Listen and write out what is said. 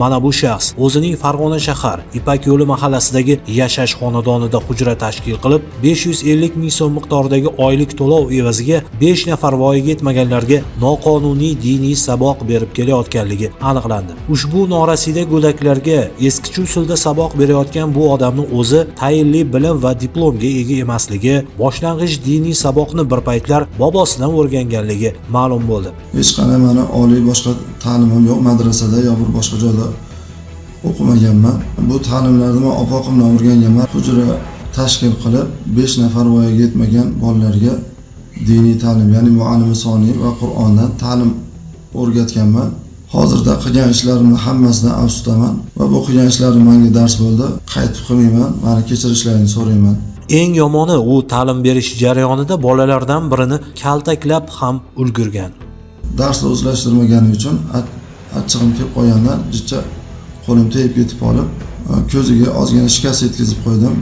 Mana bu shaxs o'zining Farg'ona shahar Ipak yo'li mahallasidagi yashash xonadonida hujra tashkil qilib, 550 ming so'm miqdoridagi oylik to'lov evaziga 5 nafar voyaga yetmaganlarga noqonuniy diniy saboq berib kelayotganligi aniqlandi. Ushbu norasida go'daklarga eskicha usulda saboq berayotgan bu odamning o'zi tayinli bilim va diplomga ega emasligi, boshlang'ich diniy saboqni bir paytlar bobosidan o'rganganligi ma'lum bo'ldi. Hech qanday mana oliy boshqa ta'limim yo'q, madrasada yo bir boshqa joyda o'qimaganman. Bu ta'limlarni men opoqimdan o'rganganman. Hujra tashkil qilib 5 nafar voyaga yetmagan bolalarga diniy ta'lim, ya'ni muallimi soniy va Qur'ondan ta'lim o'rgatganman. Hozirda qilgan ishlarimni hammasidan afsusdaman va bu qilgan ishlarim menga dars bo'ldi. Qaytib qilmayman, meni kechirishlarini so'rayman. Eng yomoni u ta'lim berish jarayonida bolalardan birini kaltaklab ham ulgurgan. Darsni o'zlashtirmagani uchun achchig'im kelib qolgandan jicha qo'lim tegib ketib qolib, ko'ziga ozgina shikast yetkazib qo'ydim.